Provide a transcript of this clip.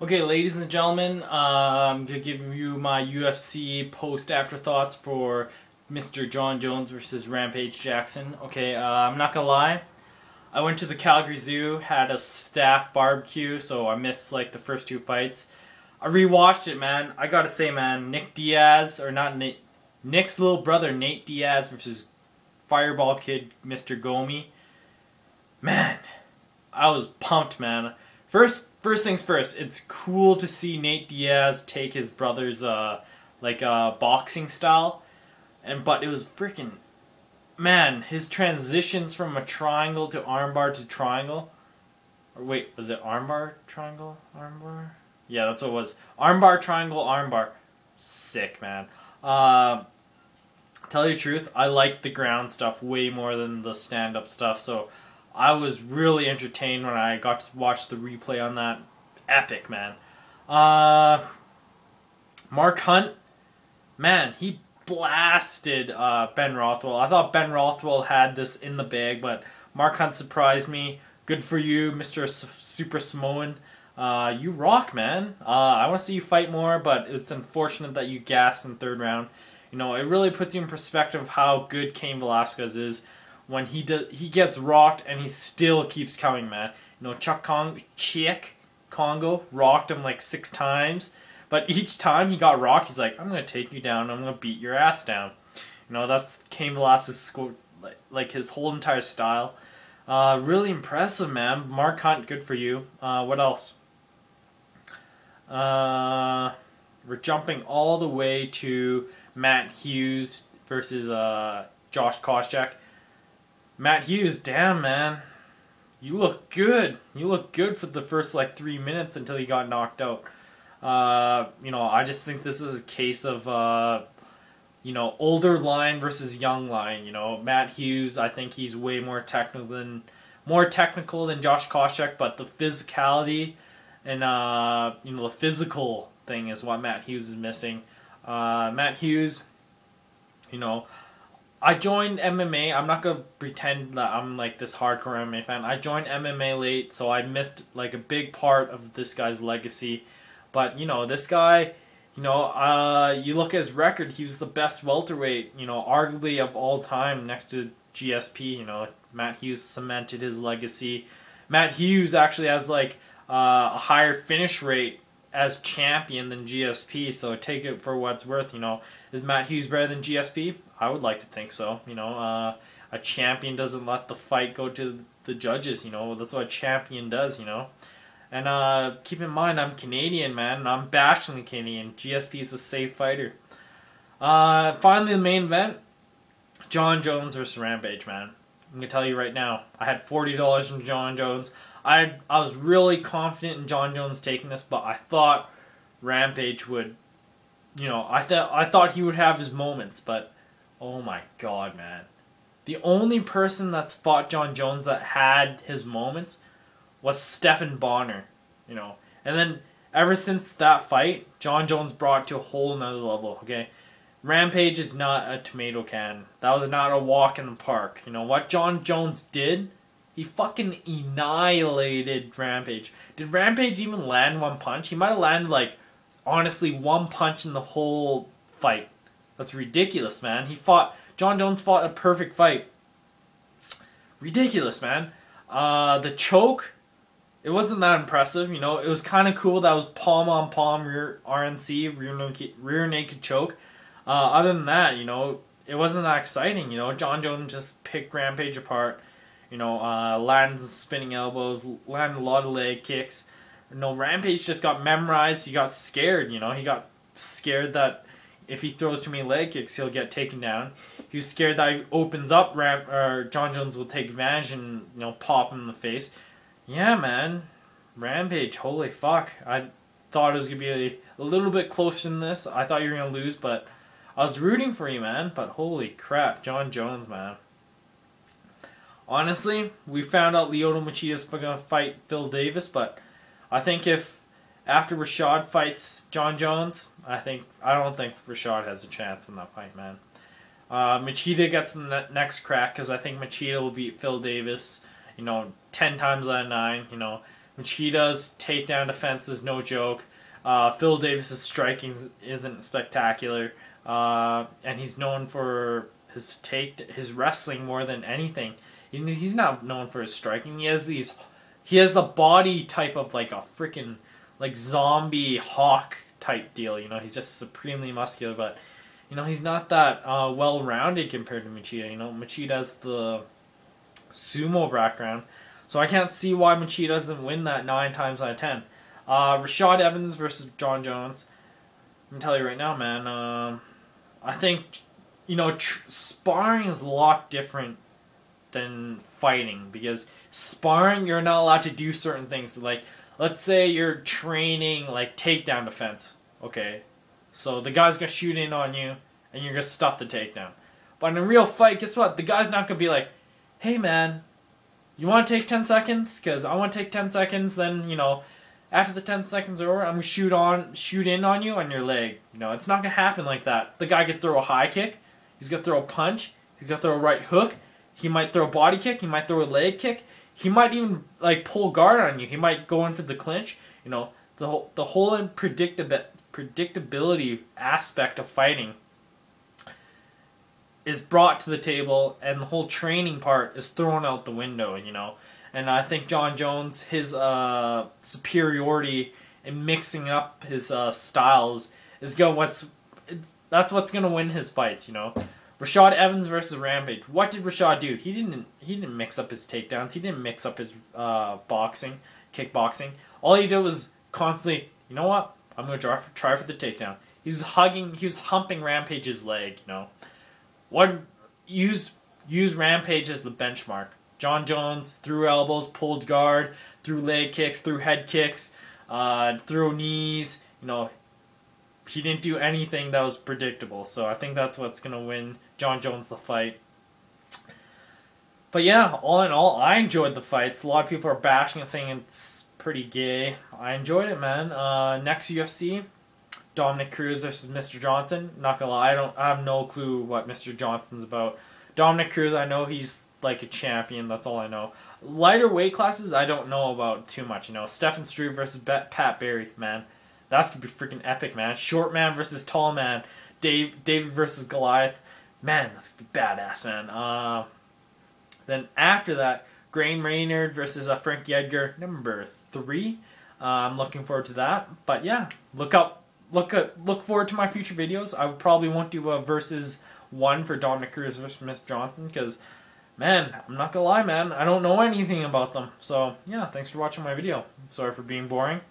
Okay, ladies and gentlemen, I'm going to give you my UFC post-afterthoughts for Mr. Jon Jones versus Rampage Jackson. Okay, I'm not going to lie. I went to the Calgary Zoo, had a staff barbecue, so I missed like the first two fights. I rewatched it, man. I got to say, man, Nick's little brother, Nate Diaz versus Fireball Kid, Mr. Gomi. Man, I was pumped, man. First things first, it's cool to see Nate Diaz take his brother's boxing style, but it was freaking, man, his transitions from a triangle to armbar to triangle, or wait, was it armbar, triangle, armbar? Yeah, that's what it was. Armbar, triangle, armbar. Sick, man. Tell you the truth, I liked the ground stuff way more than the stand-up stuff, so I was really entertained when I got to watch the replay on that. Epic, man. Mark Hunt, man, he blasted Ben Rothwell. I thought Ben Rothwell had this in the bag, but Mark Hunt surprised me. Good for you, Mr. Super Samoan. You rock, man. I want to see you fight more, but it's unfortunate that you gassed in the third round. You know, it really puts you in perspective of how good Cain Velasquez is. When he gets rocked and he still keeps coming, man. You know, Chick Congo rocked him like 6 times, but each time he got rocked, he's like, "I'm gonna take you down. I'm gonna beat your ass down." You know, that's Cain Velasquez, like his whole entire style. Really impressive, man. Mark Hunt, good for you. What else? We're jumping all the way to Matt Hughes versus Josh Koscheck. Matt Hughes, damn, man. You look good. You look good for the first, 3 minutes until you got knocked out. You know, I just think this is a case of, older line versus young line. You know, Matt Hughes, I think he's way more technical than Josh Koscheck, but the physicality and, the physical thing is what Matt Hughes is missing. Matt Hughes, you know, I joined MMA. I'm not going to pretend that I'm this hardcore MMA fan. I joined MMA late, so I missed a big part of this guy's legacy. But, you know, this guy, you look at his record, he was the best welterweight, arguably of all time next to GSP. You know, Matt Hughes cemented his legacy. Matt Hughes actually has a higher finish rate as champion than GSP, so take it for what's worth. You know, is Matt Hughes better than GSP? I would like to think so. You know, a champion doesn't let the fight go to the judges. You know, that's what a champion does. You know, and keep in mind, I'm Canadian, man, and I'm bashing the Canadian. GSP is a safe fighter. Finally, the main event: Jon Jones versus Rampage, man. I'm gonna tell you right now, I had $40 in Jon Jones. I was really confident in Jon Jones taking this, but I thought Rampage would, I thought he would have his moments, but oh my god, man. The only person that's fought Jon Jones that had his moments was Stephan Bonner, and then ever since that fight, Jon Jones brought it to a whole nother level, okay? Rampage is not a tomato can. That was not a walk in the park. You know, what Jon Jones did, he fucking annihilated Rampage. Did Rampage even land one punch? He might have landed, honestly, one punch in the whole fight. That's ridiculous, man. Jon Jones fought a perfect fight. Ridiculous, man. The choke, it wasn't that impressive, It was kind of cool that it was palm-on-palm rear RNC, rear naked choke. Other than that, it wasn't that exciting, Jon Jones just picked Rampage apart. Landed spinning elbows, landed a lot of leg kicks. Rampage just got memorized. He got scared, He got scared that if he throws too many leg kicks, he'll get taken down. He was scared that he opens up, Jon Jones will take advantage and, pop him in the face. Yeah, man. Rampage, holy fuck. I thought it was going to be a little bit closer than this. I thought you were going to lose, but I was rooting for you, man. But holy crap, Jon Jones, man. Honestly, we found out Lyoto Machida's going to fight Phil Davis, but I think if after Rashad fights Jon Jones, I don't think Rashad has a chance in that fight, man. Machida gets the next crack because I think Machida will beat Phil Davis, 10 times out of 9. Machida's takedown defense is no joke. Phil Davis's striking isn't spectacular, and he's known for his wrestling more than anything. He's not known for his striking. He has the body type of like a freaking like zombie hawk type deal. You know, he's just supremely muscular, but you know he's not that well rounded compared to Machida. You know, Machida has the sumo background, so I can't see why Machida doesn't win that 9 times out of 10. Rashad Evans versus Jon Jones. I'm tell you right now, man. I think, you know, sparring is a lot different than fighting, because sparring you're not allowed to do certain things. Like, let's say you're training like takedown defense. Okay, so the guy's gonna shoot in on you, and you're gonna stuff the takedown. But in a real fight, guess what? The guy's not gonna be like, "Hey, man, you want to take 10 seconds? Because I want to take 10 seconds. Then, you know, after the 10 seconds are over, I'm gonna shoot in on you on your leg." You know, it's not gonna happen like that. The guy could throw a high kick. He's gonna throw a punch. He's gonna throw a right hook. He might throw a body kick. He might throw a leg kick. He might even like pull guard on you. He might go in for the clinch. You know, the whole predictability aspect of fighting is brought to the table, and the whole training part is thrown out the window. You know, and I think Jon Jones, his superiority in mixing up his styles that's what's gonna win his fights. You know. Rashad Evans versus Rampage. What did Rashad do? He didn't mix up his takedowns. He didn't mix up his kickboxing. All he did was constantly, you know what? I'm gonna try for the takedown. He was humping Rampage's leg. You know, use Rampage as the benchmark. Jon Jones threw elbows, pulled guard, threw leg kicks, threw head kicks, threw knees. You know, he didn't do anything that was predictable. So I think that's what's going to win Jon Jones the fight. But yeah, all in all, I enjoyed the fights. A lot of people are bashing it, saying it's pretty gay. I enjoyed it, man. Next UFC, Dominic Cruz versus Mr. Johnson. Not gonna lie, I have no clue what Mr. Johnson's about. Dominic Cruz, I know he's like a champion. That's all I know. Lighter weight classes, I don't know about too much. You know, Stephen Struve versus Pat Barry, man. That's gonna be freaking epic, man. Short man versus tall man. David versus Goliath. Man, that's gonna be badass, man. Then after that, Graham Maynard versus Frankie Edgar, number 3. I'm looking forward to that. But yeah, look forward to my future videos. I probably won't do a versus 1 for Dominic Cruz versus Miss Johnson, because, man, I'm not gonna lie, man, I don't know anything about them. So yeah, thanks for watching my video. Sorry for being boring.